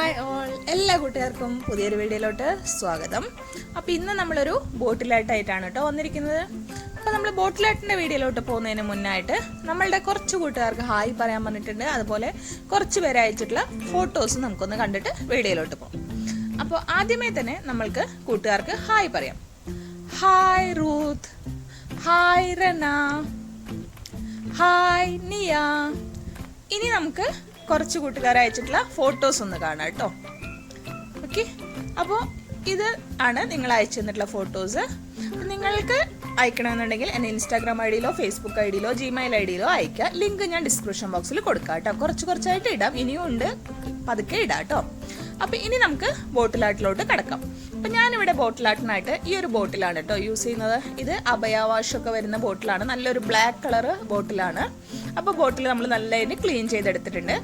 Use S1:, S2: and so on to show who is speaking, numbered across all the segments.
S1: Hi all, എല്ലാ കൂട്ടുകാർക്കും പുതിയൊരു വീഡിയോയിലോട്ട് സ്വാഗതം. അപ്പോൾ ഇന്ന് നമ്മളൊരു ബോട്ടിലായിട്ടാണ് കേട്ടോ വന്നിരിക്കുന്നത്. അപ്പോൾ നമ്മൾ ബോട്ടിലായിട്ടിൻ്റെ വീഡിയോയിലോട്ട് പോകുന്നതിന് മുന്നായിട്ട് നമ്മളുടെ കുറച്ച് കൂട്ടുകാർക്ക് ഹായ് പറയാൻ പറഞ്ഞിട്ടുണ്ട്. അതുപോലെ കുറച്ച് പേര് അയച്ചിട്ടുള്ള ഫോട്ടോസ് നമുക്കൊന്ന് കണ്ടിട്ട് വീഡിയോയിലോട്ട് പോകും. അപ്പോൾ ആദ്യമേ തന്നെ നമ്മൾക്ക് കൂട്ടുകാർക്ക് ഹായ് പറയാം. Hi Ruth, hi Rana, hi നിയ. ഇനി നമുക്ക് കുറച്ച് കൂട്ടുകാർ അയച്ചിട്ടുള്ള ഫോട്ടോസ് ഒന്ന് കാണാം കേട്ടോ. ഓക്കെ, അപ്പോൾ ഇത് ആണ് നിങ്ങൾ അയച്ചു തന്നിട്ടുള്ള ഫോട്ടോസ്. നിങ്ങൾക്ക് അയക്കണമെന്നുണ്ടെങ്കിൽ എൻ്റെ ഇൻസ്റ്റാഗ്രാം ഐ ഡിയിലോ ഫേസ്ബുക്ക് ഐ ഡിയിലോ ജിമെയിൽ ഐ ഡിയിലോ അയക്കുക. ലിങ്ക് ഞാൻ ഡിസ്ക്രിപ്ഷൻ ബോക്സിൽ കൊടുക്കാം കേട്ടോ. കുറച്ചായിട്ട് ഇടാം, ഇനിയും ഉണ്ട്, പതുക്കെ ഇടാം കേട്ടോ. അപ്പോൾ ഇനി നമുക്ക് ബോട്ടിലാട്ടിലോട്ട് കിടക്കാം. അപ്പം ഞാനിവിടെ ബോട്ടിലാട്ടിനായിട്ട് ഈ ഒരു ബോട്ടിലാണ് കേട്ടോ യൂസ് ചെയ്യുന്നത്. ഇത് അഭയാവാഷൊക്കെ വരുന്ന ബോട്ടിലാണ്, നല്ലൊരു ബ്ലാക്ക് കളർ ബോട്ടിലാണ്. അപ്പോൾ ബോട്ടിൽ നമ്മൾ നല്ലതിന് ക്ലീൻ ചെയ്തെടുത്തിട്ടുണ്ട്.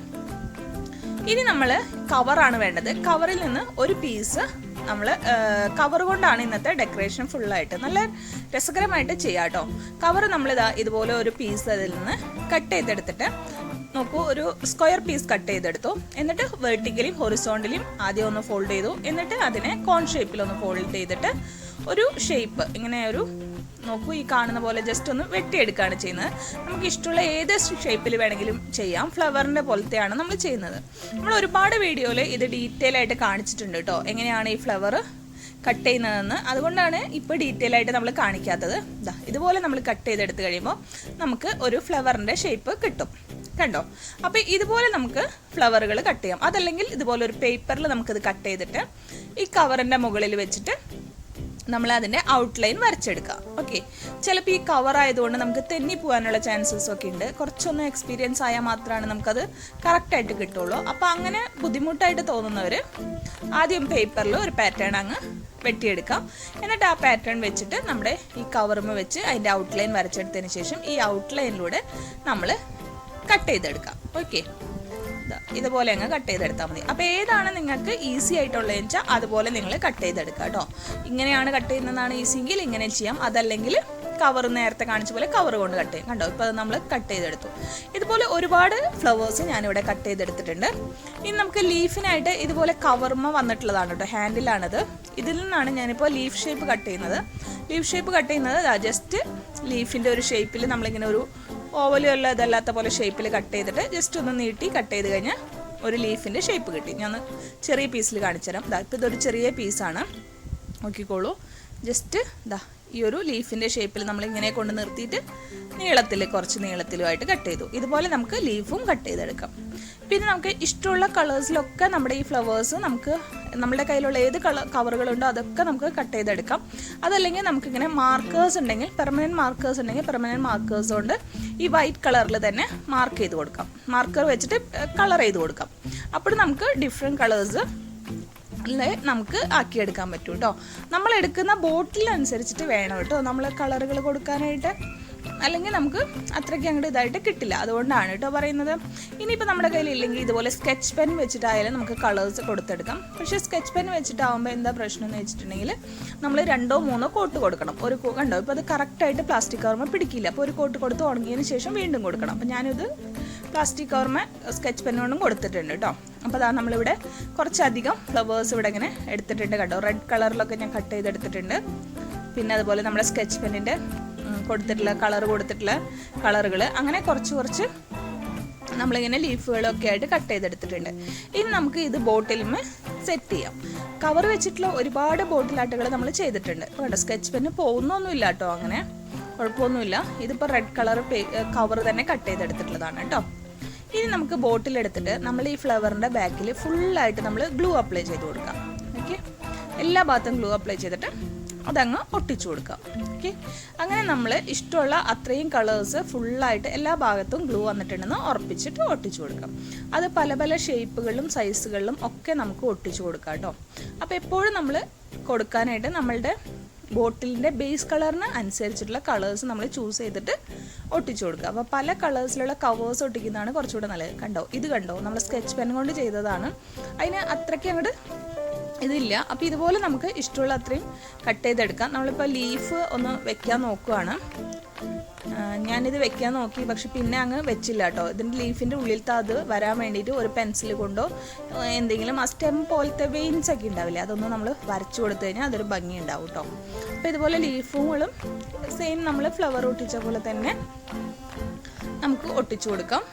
S1: ഇനി നമ്മൾ കവറാണ് വേണ്ടത്. കവറിൽ നിന്ന് ഒരു പീസ് നമ്മൾ കവർ കൊണ്ടാണ് ഇന്നത്തെ ഡെക്കറേഷൻ ഫുള്ളായിട്ട് നല്ല രസകരമായിട്ട് ചെയ്യാം കേട്ടോ. കവർ നമ്മളിതാ ഇതുപോലെ ഒരു പീസ് അതിൽ നിന്ന് കട്ട് ചെയ്തെടുത്തിട്ട് നോക്കൂ, ഒരു സ്ക്വയർ പീസ് കട്ട് ചെയ്തെടുത്തു. എന്നിട്ട് വെർട്ടിക്കലിയും ഹൊറിസോണ്ടലിയും ആദ്യം ഒന്ന് ഫോൾഡ് ചെയ്തു. എന്നിട്ട് അതിനെ കോൺ ഷേപ്പിലൊന്ന് ഫോൾഡ് ചെയ്തിട്ട് ഒരു ഷേപ്പ് ഇങ്ങനെ ഒരു നോക്കൂ, ഈ കാണുന്ന പോലെ ജസ്റ്റ് ഒന്ന് വെട്ടിയെടുക്കുകയാണ് ചെയ്യുന്നത്. നമുക്ക് ഇഷ്ടമുള്ള ഏത് ഷേപ്പിൽ വേണമെങ്കിലും ചെയ്യാം. ഫ്ലവറിൻ്റെ പോലത്തെയാണ് നമ്മൾ ചെയ്യുന്നത്. നമ്മൾ ഒരുപാട് വീഡിയോയിൽ ഇത് ഡീറ്റെയിൽ ആയിട്ട് കാണിച്ചിട്ടുണ്ട് കേട്ടോ, എങ്ങനെയാണ് ഈ ഫ്ലവർ കട്ട് ചെയ്യുന്നതെന്ന്. അതുകൊണ്ടാണ് ഇപ്പോൾ ഡീറ്റെയിൽ ആയിട്ട് നമ്മൾ കാണിക്കാത്തത്. ഇതുപോലെ നമ്മൾ കട്ട് ചെയ്തെടുത്ത് കഴിയുമ്പോൾ നമുക്ക് ഒരു ഫ്ലവറിൻ്റെ ഷേപ്പ് കിട്ടും. കണ്ടോ? അപ്പോൾ ഇതുപോലെ നമുക്ക് ഫ്ലവറുകൾ കട്ട് ചെയ്യാം. അതല്ലെങ്കിൽ ഇതുപോലെ ഒരു പേപ്പറിൽ നമുക്കിത് കട്ട് ചെയ്തിട്ട് ഈ കവറിൻ്റെ മുകളിൽ വെച്ചിട്ട് നമ്മൾ അതിൻ്റെ ഔട്ട്ലൈൻ വരച്ചെടുക്കാം. ഓക്കെ, ചിലപ്പോൾ ഈ കവർ ആയതുകൊണ്ട് നമുക്ക് തെന്നി പോകാനുള്ള ചാൻസസ് ഒക്കെ ഉണ്ട്. കുറച്ചൊന്ന് എക്സ്പീരിയൻസ് ആയാൽ മാത്രമാണ് നമുക്കത് കറക്റ്റായിട്ട് കിട്ടുള്ളൂ. അപ്പോൾ അങ്ങനെ ബുദ്ധിമുട്ടായിട്ട് തോന്നുന്നവർ ആദ്യം പേപ്പറിൽ ഒരു പാറ്റേൺ അങ്ങ് വെട്ടിയെടുക്കാം. എന്നിട്ട് ആ പാറ്റേൺ വെച്ചിട്ട് നമ്മുടെ ഈ കവറുമ്മ വെച്ച് അതിൻ്റെ ഔട്ട്ലൈൻ വരച്ചെടുത്തതിന് ശേഷം ഈ ഔട്ട്ലൈനിലൂടെ നമ്മൾ കട്ട് ചെയ്തെടുക്കാം. ഓക്കെ, ഇതുപോലെ അങ്ങ് കട്ട് ചെയ്തെടുത്താൽ മതി. അപ്പോൾ ഏതാണ് നിങ്ങൾക്ക് ഈസി ആയിട്ടുള്ളതെന്ന് വെച്ചാൽ അതുപോലെ നിങ്ങൾ കട്ട് ചെയ്തെടുക്കുക കേട്ടോ. ഇങ്ങനെയാണ് കട്ട് ചെയ്യുന്നതാണ് ഈസിയെങ്കിൽ ഇങ്ങനെ ചെയ്യാം. അതല്ലെങ്കിൽ കവർ നേരത്തെ കാണിച്ച പോലെ കവർ കൊണ്ട് കട്ട് ചെയ്യും. കണ്ടോ, ഇപ്പോൾ അത് നമ്മൾ കട്ട് ചെയ്തെടുത്തു. ഇതുപോലെ ഒരുപാട് ഫ്ലവേഴ്സ് ഞാനിവിടെ കട്ട് ചെയ്തെടുത്തിട്ടുണ്ട്. ഇനി നമുക്ക് ലീഫിനായിട്ട് ഇതുപോലെ കവർമ വന്നിട്ടുള്ളതാണ് കേട്ടോ, ഹാൻഡിലാണത്. ഇതിൽ നിന്നാണ് ഞാനിപ്പോൾ ലീഫ് ഷേപ്പ് കട്ട് ചെയ്യുന്നത്. ലീഫ് ഷേപ്പ് കട്ട് ചെയ്യുന്നത് ജസ്റ്റ് ലീഫിൻ്റെ ഒരു ഷേപ്പിൽ നമ്മളിങ്ങനെ ഒരു ഓവലും ഇതല്ലാത്ത പോലെ ഷേപ്പിൽ കട്ട് ചെയ്തിട്ട് ജസ്റ്റ് ഒന്ന് നീട്ടി കട്ട് ചെയ്ത് കഴിഞ്ഞാൽ ഒരു ലീഫിൻ്റെ ഷേപ്പ് കിട്ടി. ഞാൻ ചെറിയ പീസിൽ കാണിച്ചു തരാം. ഇപ്പോൾ ഇതൊരു ചെറിയ പീസാണ്, നോക്കിക്കോളൂ. ജസ്റ്റ് ഈ ഒരു ലീഫിൻ്റെ ഷേപ്പിൽ നമ്മളിങ്ങനെ കൊണ്ട് നിർത്തിയിട്ട് കുറച്ച് നീളത്തിലുമായിട്ട് കട്ട് ചെയ്തു. ഇതുപോലെ നമുക്ക് ലീഫും കട്ട് ചെയ്തെടുക്കാം. പിന്നെ നമുക്ക് ഇഷ്ടമുള്ള കളേഴ്സിലൊക്കെ നമ്മുടെ ഈ ഫ്ലവേഴ്സ് നമുക്ക് നമ്മുടെ കയ്യിലുള്ള ഏത് കവറുകളുണ്ടോ അതൊക്കെ നമുക്ക് കട്ട് ചെയ്തെടുക്കാം. അതല്ലെങ്കിൽ നമുക്കിങ്ങനെ മാർക്കേഴ്സ് ഉണ്ടെങ്കിൽ പെർമനൻറ്റ് മാർക്കേഴ്സ് കൊണ്ട് ഈ വൈറ്റ് കളറിൽ തന്നെ മാർക്ക് ചെയ്ത് കൊടുക്കാം. മാർക്കർ വെച്ചിട്ട് കളർ ചെയ്ത് കൊടുക്കാം. അപ്പോൾ നമുക്ക് ഡിഫറെൻറ്റ് കളേഴ്സ് നമുക്ക് ആക്കിയെടുക്കാൻ പറ്റും കേട്ടോ. നമ്മൾ എടുക്കുന്ന ബോട്ടിലനുസരിച്ചിട്ട് വേണം കേട്ടോ നമ്മൾ കളറുകൾ കൊടുക്കാനായിട്ട്. അല്ലെങ്കിൽ നമുക്ക് അത്രയ്ക്ക് അങ്ങോട്ട് ഇതായിട്ട് കിട്ടില്ല. അതുകൊണ്ടാണ് കേട്ടോ പറയുന്നത്. ഇനിയിപ്പോൾ നമ്മുടെ കയ്യിൽ ഇല്ലെങ്കിൽ ഇതുപോലെ സ്കെച്ച് പെൻ വെച്ചിട്ടായാലും നമുക്ക് കളേഴ്സ് കൊടുത്തെടുക്കാം. പക്ഷേ സ്കെച്ച് പെൻ വെച്ചിട്ടാകുമ്പോൾ എന്താ പ്രശ്നം എന്ന് വെച്ചിട്ടുണ്ടെങ്കിൽ നമ്മൾ 2-3 കോട്ട് കൊടുക്കണം. ഒരു കണ്ടോ, ഇപ്പോൾ അത് കറക്റ്റായിട്ട് പ്ലാസ്റ്റിക് കവറിൽ പിടിക്കില്ല. അപ്പോൾ ഒരു കോട്ട് കൊടുത്ത് ഉണങ്ങിയതിന് ശേഷം വീണ്ടും കൊടുക്കണം. അപ്പോൾ ഞാനിത് പ്ലാസ്റ്റിക് കവറിൽ സ്കെച്ച് പെൻ കൊണ്ടും കൊടുത്തിട്ടുണ്ട് കേട്ടോ. അപ്പോൾ അതാ നമ്മളിവിടെ കുറച്ചധികം ഫ്ലവേഴ്സ് ഇവിടെ ഇങ്ങനെ എടുത്തിട്ടുണ്ട്. കണ്ടോ, റെഡ് കളറിലൊക്കെ ഞാൻ കട്ട് ചെയ്തെടുത്തിട്ടുണ്ട്. പിന്നെ അതുപോലെ നമ്മുടെ സ്കെച്ച് പെന്നിൻ്റെ കളർ കൊടുത്തിട്ടുള്ള കളറുകൾ അങ്ങനെ കുറച്ച് നമ്മളിങ്ങനെ ലീഫുകളൊക്കെ ആയിട്ട് കട്ട് ചെയ്തെടുത്തിട്ടുണ്ട്. ഇനി നമുക്ക് ഇത് ബോട്ടിലുമേ സെറ്റ് ചെയ്യാം. കവർ വെച്ചിട്ടുള്ള ഒരുപാട് ബോട്ടിലാട്ടുകൾ നമ്മൾ ചെയ്തിട്ടുണ്ട്. കേട്ടോ, സ്കെച്ച് പെന്ന് പോകുന്നൊന്നുമില്ല കേട്ടോ, അങ്ങനെ കുഴപ്പമൊന്നുമില്ല. ഇതിപ്പോൾ റെഡ് കളർ കവർ തന്നെ കട്ട് ചെയ്തെടുത്തിട്ടുള്ളതാണ് കേട്ടോ. ഇനി നമുക്ക് ബോട്ടിലെടുത്തിട്ട് നമ്മൾ ഈ ഫ്ലവറിൻ്റെ ബാക്കിൽ ഫുള്ളായിട്ട് നമ്മൾ ഗ്ലൂ അപ്ലൈ ചെയ്ത് കൊടുക്കാം. ഓക്കെ, എല്ലാ ഭാഗത്തും ഗ്ലൂ അപ്ലൈ ചെയ്തിട്ട് അതങ്ങ് ഒട്ടിച്ചു കൊടുക്കാം. ഓക്കെ, അങ്ങനെ നമ്മൾ ഇഷ്ടമുള്ള അത്രയും കളേഴ്സ് ഫുള്ളായിട്ട് എല്ലാ ഭാഗത്തും ഗ്ലൂ വന്നിട്ടുണ്ടെന്ന് ഉറപ്പിച്ചിട്ട് ഒട്ടിച്ചു കൊടുക്കാം. അത് പല പല ഷേപ്പുകളിലും സൈസുകളിലും ഒക്കെ നമുക്ക് ഒട്ടിച്ചു കൊടുക്കാം കേട്ടോ. അപ്പോൾ എപ്പോഴും നമ്മൾ കൊടുക്കാനായിട്ട് നമ്മളുടെ ബോട്ടിലിൻ്റെ ബേസ് കളറിന് അനുസരിച്ചിട്ടുള്ള കളേഴ്സ് നമ്മൾ ചൂസ് ചെയ്തിട്ട് ഒട്ടിച്ചു കൊടുക്കുക. അപ്പോൾ പല കളേഴ്സിലുള്ള കവേഴ്സ് ഒട്ടിക്കുന്നതാണ് കുറച്ചുകൂടെ നല്ലത്. കണ്ടോ, ഇത് കണ്ടോ, നമ്മൾ സ്കെച്ച് പെൻ കൊണ്ട് ചെയ്തതാണ്. അതിന് അത്രയ്ക്ക് അങ്ങോട്ട് ഇതില്ല. അപ്പോൾ ഇതുപോലെ നമുക്ക് ഇഷ്ടമുള്ള അത്രയും കട്ട് ചെയ്തെടുക്കാം. നമ്മളിപ്പോൾ ലീഫ് ഒന്ന് വെക്കാൻ നോക്കുകയാണ്. ഞാനിത് വെക്കാൻ നോക്കി, പക്ഷെ പിന്നെ അങ്ങ് വെച്ചില്ല കേട്ടോ. ഇതിൻ്റെ ലീഫിൻ്റെ ഉള്ളിലത്തെ അത് വരാൻ വേണ്ടിയിട്ട് ഒരു പെൻസിൽ കൊണ്ടോ എന്തെങ്കിലും ആ സ്റ്റെം പോലത്തെ വെയിൻസ് ഒക്കെ ഉണ്ടാവില്ലേ, അതൊന്നും നമ്മൾ വരച്ചു കൊടുത്തു കഴിഞ്ഞാൽ അതൊരു ഭംഗി ഉണ്ടാവും കേട്ടോ. അപ്പോൾ ഇതുപോലെ ലീഫുകളും സെയിം നമ്മൾ ഫ്ലവർ ഒട്ടിച്ച പോലെ തന്നെ നമുക്ക് ഒട്ടിച്ചു കൊടുക്കാം.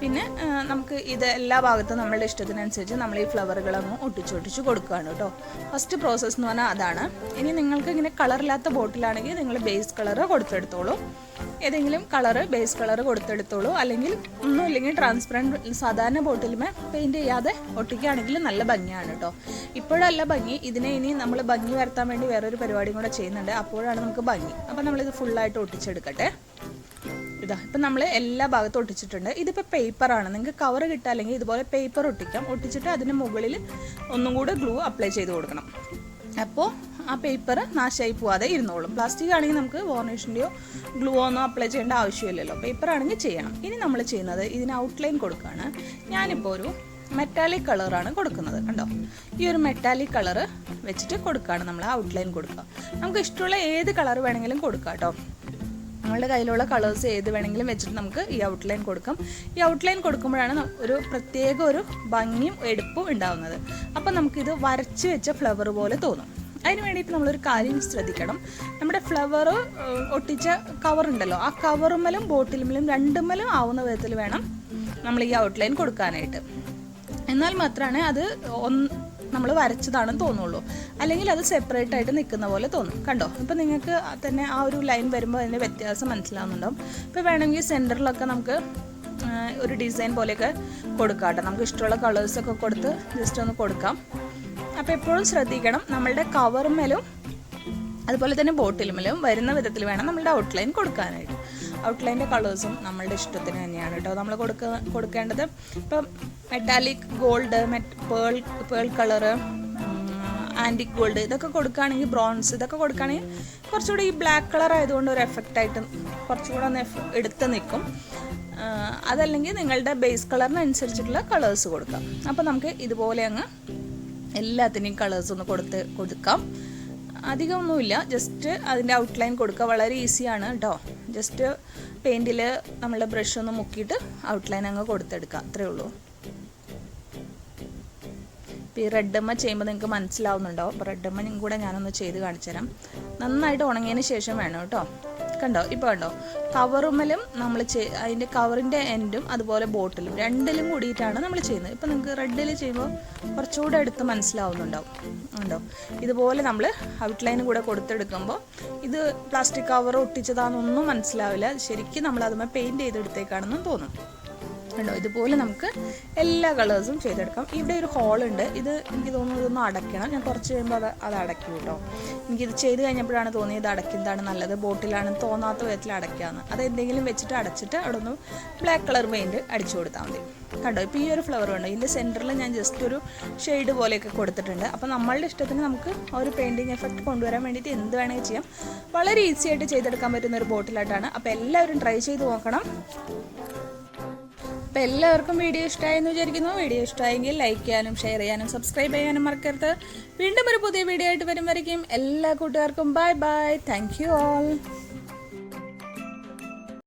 S1: പിന്നെ നമുക്ക് ഇത് എല്ലാ ഭാഗത്തും നമ്മളുടെ ഇഷ്ടത്തിനനുസരിച്ച് നമ്മൾ ഈ ഫ്ലവറുകളങ്ങ് ഒട്ടിച്ച് കൊടുക്കുകയാണ് കേട്ടോ. ഫസ്റ്റ് പ്രോസസ്സ് എന്ന് പറഞ്ഞാൽ അതാണ്. ഇനി നിങ്ങൾക്ക് ഇങ്ങനെ കളറില്ലാത്ത ബോട്ടിലാണെങ്കിൽ നിങ്ങൾ ബേസ് കളറ് കൊടുത്തെടുത്തോളൂ. ഏതെങ്കിലും കളറ് ബേസ് കളറ് കൊടുത്തെടുത്തോളൂ. അല്ലെങ്കിൽ ഒന്നുമില്ലെങ്കിൽ ട്രാൻസ്പെറൻറ്റ് സാധാരണ ബോട്ടിലുമേ പെയിൻറ്റ് ചെയ്യാതെ ഒട്ടിക്കുകയാണെങ്കിൽ നല്ല ഭംഗിയാണ് കേട്ടോ. ഇപ്പോഴല്ല ഭംഗി, ഇതിനെ ഇനി നമ്മൾ ഭംഗി വരുത്താൻ വേണ്ടി വേറൊരു പരിപാടിയും കൂടെ ചെയ്യുന്നുണ്ട്. അപ്പോഴാണ് നമുക്ക് ഭംഗി. അപ്പോൾ നമ്മളിത് ഫുള്ളായിട്ട് ഒട്ടിച്ചെടുക്കട്ടെ. ഇതാ ഇപ്പം നമ്മൾ എല്ലാ ഭാഗത്തും ഒട്ടിച്ചിട്ടുണ്ട്. ഇതിപ്പോൾ പേപ്പറാണ്, നിങ്ങൾക്ക് കവർ കിട്ടുക അല്ലെങ്കിൽ ഇതുപോലെ പേപ്പർ ഒട്ടിക്കാം. ഒട്ടിച്ചിട്ട് അതിന് മുകളിൽ ഒന്നും കൂടെ ഗ്ലൂ അപ്ലൈ ചെയ്ത് കൊടുക്കണം. അപ്പോൾ ആ പേപ്പർ നാശമായി പോവാതെ ഇരുന്നോളും. പ്ലാസ്റ്റിക് ആണെങ്കിൽ നമുക്ക് വാർണിഷിൻ്റെയോ ഗ്ലൂ ഒന്നും അപ്ലൈ ചെയ്യേണ്ട ആവശ്യമില്ലല്ലോ. പേപ്പർ ആണെങ്കിൽ ചെയ്യണം. ഇനി നമ്മൾ ചെയ്യുന്നത് ഇതിന് ഔട്ട്ലൈൻ കൊടുക്കുകയാണ്. ഞാനിപ്പോൾ ഒരു മെറ്റാലിക് കളറാണ് കൊടുക്കുന്നത്. കണ്ടോ, ഈ ഒരു മെറ്റാലിക് കളറ് വെച്ചിട്ട് കൊടുക്കുകയാണ് നമ്മൾ ഔട്ട്ലൈൻ കൊടുക്കുക. നമുക്ക് ഇഷ്ടമുള്ള ഏത് കളർ വേണമെങ്കിലും കൊടുക്കാം കേട്ടോ. നമ്മളുടെ കയ്യിലുള്ള കളേഴ്സ് ഏത് വേണമെങ്കിലും വെച്ചിട്ട് നമുക്ക് ഈ ഔട്ട്ലൈൻ കൊടുക്കാം. ഈ ഔട്ട്ലൈൻ കൊടുക്കുമ്പോഴാണ് ഒരു പ്രത്യേക ഒരു ഭംഗിയും എടുപ്പും ഉണ്ടാകുന്നത്. അപ്പം നമുക്കിത് വരച്ച് വെച്ച ഫ്ലവർ പോലെ തോന്നും. അതിന് വേണ്ടിയിട്ട് നമ്മളൊരു കാര്യം ശ്രദ്ധിക്കണം. നമ്മുടെ ഫ്ലവർ ഒട്ടിച്ച കവറുണ്ടല്ലോ, ആ കവറുമ്മലും ബോട്ടിലുമ്മലും രണ്ടുമ്മലും ആവുന്ന വിധത്തിൽ വേണം നമ്മൾ ഈ ഔട്ട്ലൈൻ കൊടുക്കാനായിട്ട്. എന്നാൽ മാത്രമാണ് അത് നമ്മൾ വരച്ചതാണെന്ന് തോന്നുള്ളൂ. അല്ലെങ്കിൽ അത് സെപ്പറേറ്റ് ആയിട്ട് നിൽക്കുന്ന പോലെ തോന്നും. കണ്ടോ, ഇപ്പം നിങ്ങൾക്ക് തന്നെ ആ ഒരു ലൈൻ വരുമ്പോൾ അതിൻ്റെ വ്യത്യാസം മനസ്സിലാവുന്നുണ്ടാവും. ഇപ്പോൾ വേണമെങ്കിൽ സെൻറ്ററിലൊക്കെ നമുക്ക് ഒരു ഡിസൈൻ പോലെയൊക്കെ കൊടുക്കാം കേട്ടോ. നമുക്ക് ഇഷ്ടമുള്ള കളേഴ്സൊക്കെ കൊടുത്ത് ജസ്റ്റ് ഒന്ന് കൊടുക്കാം. അപ്പോൾ എപ്പോഴും ശ്രദ്ധിക്കണം, നമ്മളുടെ കവറുമ്മലും അതുപോലെ തന്നെ ബോട്ടിലുമ്മലും വരുന്ന വിധത്തിൽ വേണം നമ്മളുടെ ഔട്ട്ലൈൻ കൊടുക്കാനായിട്ട്. ഔട്ട്ലൈൻ്റെ കളേഴ്സും നമ്മളുടെ ഇഷ്ടത്തിന് തന്നെയാണ് കേട്ടോ നമ്മൾ കൊടുക്കേണ്ടത്. ഇപ്പം metallic gold, pearl colour, antique gold ഇതൊക്കെ കൊടുക്കുകയാണെങ്കിൽ, ബ്രോൺസ് ഇതൊക്കെ കൊടുക്കുകയാണെങ്കിൽ കുറച്ചുകൂടി ഈ ബ്ലാക്ക് കളർ ആയതുകൊണ്ട് ഒരു എഫക്റ്റായിട്ട് കുറച്ചുകൂടെ ഒന്ന് എടുത്ത് നിൽക്കും. അതല്ലെങ്കിൽ നിങ്ങളുടെ ബേസ് കളറിനനുസരിച്ചിട്ടുള്ള കളേഴ്സ് കൊടുക്കാം. അപ്പോൾ നമുക്ക് ഇതുപോലെ അങ്ങ് എല്ലാത്തിനെയും കളേഴ്സ് ഒന്ന് കൊടുക്കാം. അധികമൊന്നുമില്ല, ജസ്റ്റ് അതിൻ്റെ ഔട്ട്ലൈൻ കൊടുക്കുക. വളരെ ഈസിയാണ് കേട്ടോ. ജസ്റ്റ് പെയിൻറ്റിൽ നമ്മളുടെ ബ്രഷ് ഒന്ന് മുക്കിയിട്ട് ഔട്ട്ലൈൻ അങ്ങ് കൊടുത്തെടുക്കുക, അത്രയേ ഉള്ളൂ. ഇപ്പോൾ ഈ റെഡമ്മ ചെയ്യുമ്പോൾ നിങ്ങൾക്ക് മനസ്സിലാവുന്നുണ്ടാവും. അപ്പോൾ റെഡമ്മ കൂടെ ഞാനൊന്ന് ചെയ്ത് കാണിച്ചു തരാം. നന്നായിട്ട് ഉണങ്ങിയതിന് ശേഷം വേണം കേട്ടോ. കണ്ടോ, ഇപ്പോൾ കണ്ടോ, കവറുമ്മലും നമ്മൾ അതിൻ്റെ കവറിൻ്റെ എൻഡും അതുപോലെ ബോട്ടിലും രണ്ടിലും കൂടിയിട്ടാണ് നമ്മൾ ചെയ്യുന്നത്. ഇപ്പം നിങ്ങൾക്ക് റെഡിൽ ചെയ്യുമ്പോൾ കുറച്ചുകൂടെ എടുത്ത് മനസ്സിലാവുന്നുണ്ടാവും. കണ്ടോ, ഇതുപോലെ നമ്മൾ ഔട്ട്ലൈനും കൂടെ കൊടുത്തെടുക്കുമ്പോൾ ഇത് പ്ലാസ്റ്റിക് കവർ ഒട്ടിച്ചതാണെന്നൊന്നും മനസ്സിലാവില്ല. ശരിക്കും നമ്മൾ അതുമ്മേ പെയിൻറ്റ് ചെയ്തെടുത്തേക്കാണെന്നും തോന്നും. കണ്ടോ, ഇതുപോലെ നമുക്ക് എല്ലാ കളേഴ്സും ചെയ്തെടുക്കാം. ഇവിടെ ഒരു ഹോളുണ്ട്. ഇത് എനിക്ക് തോന്നുന്നു ഇതൊന്ന് അടയ്ക്കണം. ഞാൻ കുറച്ച് കഴിയുമ്പോൾ അത് അടയ്ക്കും കേട്ടോ. എനിക്കിത് ചെയ്ത് കഴിഞ്ഞപ്പോഴാണ് തോന്നിയത് ഇത് അടയ്ക്കുന്നതാണ് നല്ലത്, ബോട്ടിലാണെന്ന് തോന്നാത്ത വിധത്തിൽ അടയ്ക്കാമെന്ന്. അത് എന്തെങ്കിലും വെച്ചിട്ട് അടച്ചിട്ട് അവിടെ ഒന്ന് ബ്ലാക്ക് കളർ പെയിൻറ്റ് അടിച്ചു കൊടുത്താൽ മതി. കണ്ടോ, ഇപ്പോൾ ഈ ഒരു ഫ്ലവർ കണ്ടോ, ഇതിൻ്റെ സെൻറ്ററിൽ ഞാൻ ജസ്റ്റ് ഒരു ഷെയ്ഡ് പോലെയൊക്കെ കൊടുത്തിട്ടുണ്ട്. അപ്പോൾ നമ്മളുടെ ഇഷ്ടത്തിന് നമുക്ക് ആ ഒരു പെയിൻറ്റിങ് എഫക്റ്റ് കൊണ്ടുവരാൻ വേണ്ടിയിട്ട് എന്ത് വേണമെങ്കിൽ ചെയ്യാം. വളരെ ഈസി ആയിട്ട് ചെയ്തെടുക്കാൻ പറ്റുന്ന ഒരു ബോട്ടിലായിട്ടാണ്. അപ്പോൾ എല്ലാവരും ട്രൈ ചെയ്ത് നോക്കണം. അപ്പോൾ എല്ലാവർക്കും വീഡിയോ ഇഷ്ടമായെന്ന് വിചാരിക്കുന്നു. വീഡിയോ ഇഷ്ടമായെങ്കിൽ ലൈക്ക് ചെയ്യാനും ഷെയർ ചെയ്യാനും സബ്സ്ക്രൈബ് ചെയ്യാനും മറക്കരുത്. വീണ്ടും ഒരു പുതിയ വീഡിയോ ആയിട്ട് വരും വരയ്ക്കും എല്ലാ കൂട്ടുകാർക്കും bye bye. Thank you all.